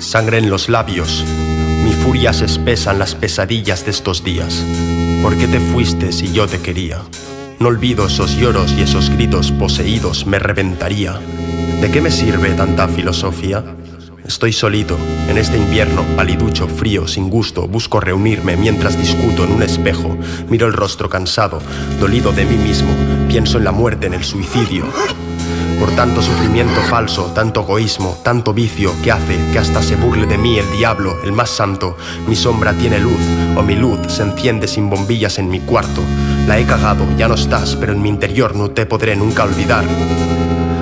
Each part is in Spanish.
sangre en los labios. Mi furia se espesa en las pesadillas de estos días. ¿Por qué te fuiste si yo te quería? No olvido esos lloros y esos gritos poseídos, me reventaría. ¿De qué me sirve tanta filosofía? Estoy solito, en este invierno, paliducho, frío, sin gusto. Busco reunirme mientras discuto en un espejo. Miro el rostro cansado, dolido de mí mismo. Pienso en la muerte, en el suicidio. Por tanto sufrimiento falso, tanto egoísmo, tanto vicio que hace que hasta se burle de mí el diablo, el más santo. Mi sombra tiene luz, o mi luz se enciende sin bombillas en mi cuarto. La he cagado, ya no estás, pero en mi interior no te podré nunca olvidar.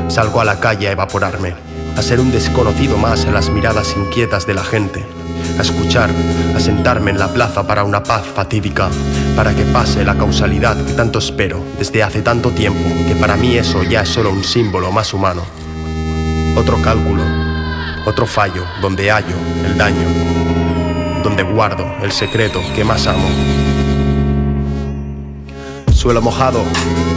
Salgo a la calle a evaporarme, a ser un desconocido más en las miradas inquietas de la gente, a escuchar, a sentarme en la plaza para una paz fatídica, para que pase la causalidad que tanto espero desde hace tanto tiempo, que para mí eso ya es solo un símbolo más humano. Otro cálculo, otro fallo, donde hallo el daño, donde guardo el secreto que más amo. Suelo mojado,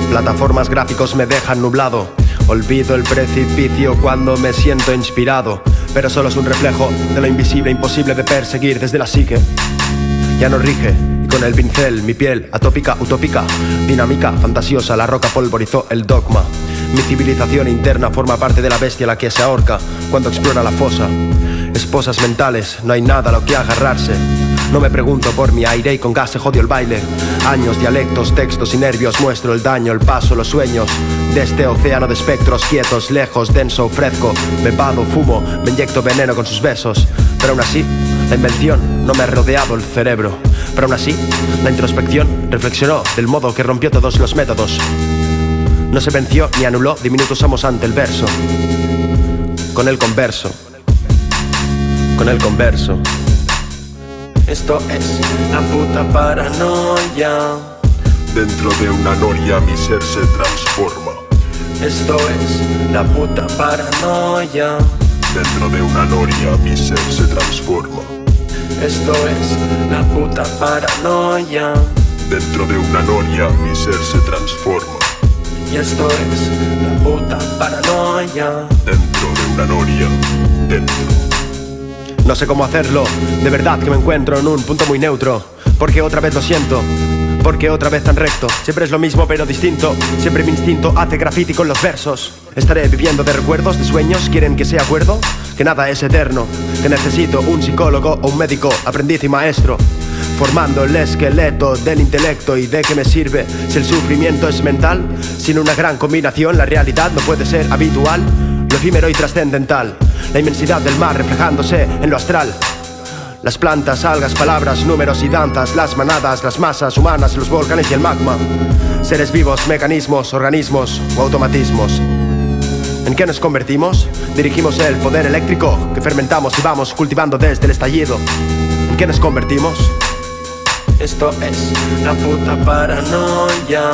plataformas gráficos me dejan nublado. Olvido el precipicio cuando me siento inspirado, pero solo es un reflejo de lo invisible, imposible de perseguir desde la psique. Ya no rige, y con el pincel mi piel atópica, utópica, dinámica, fantasiosa, la roca polvorizó el dogma. Mi civilización interna forma parte de la bestia a la que se ahorca cuando explora la fosa. Esposas mentales, no hay nada a lo que agarrarse. No me pregunto por mi aire y con gas se jodió el baile. Años, dialectos, textos y nervios, muestro el daño, el paso, los sueños de este océano de espectros quietos, lejos, denso, fresco. Bebado, fumo, me inyecto veneno con sus besos. Pero aún así, la invención no me ha rodeado el cerebro. Pero aún así, la introspección reflexionó del modo que rompió todos los métodos. No se venció ni anuló, diminutos somos ante el verso. Con el converso. Con el converso. Esto es la puta paranoia. Dentro de una noria mi ser se transforma. Esto es la puta paranoia. Dentro de una noria mi ser se transforma. Esto es la puta paranoia. Dentro de una noria mi ser se transforma. Y esto es la puta paranoia. Dentro de una noria, dentro. No sé cómo hacerlo, de verdad que me encuentro en un punto muy neutro. Porque otra vez lo siento, porque otra vez tan recto. Siempre es lo mismo pero distinto, siempre mi instinto hace graffiti con los versos. Estaré viviendo de recuerdos, de sueños, ¿quieren que sea acuerdo? Que nada es eterno, que necesito un psicólogo o un médico, aprendiz y maestro. Formando el esqueleto del intelecto. ¿Y de qué me sirve si el sufrimiento es mental? Sin una gran combinación la realidad no puede ser habitual. Lo efímero y trascendental, la inmensidad del mar reflejándose en lo astral. Las plantas, algas, palabras, números y danzas, las manadas, las masas humanas, los volcanes y el magma. Seres vivos, mecanismos, organismos o automatismos. ¿En qué nos convertimos? Dirigimos el poder eléctrico que fermentamos y vamos cultivando desde el estallido. ¿En qué nos convertimos? Esto es la puta paranoia.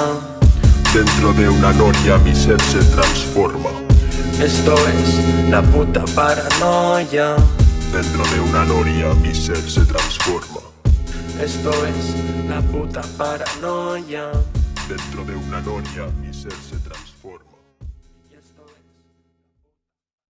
Dentro de una noria mi ser se transforma. Esto es la puta paranoia. Dentro de una noria mi ser se transforma. Esto es la puta paranoia. Dentro de una noria mi ser se transforma.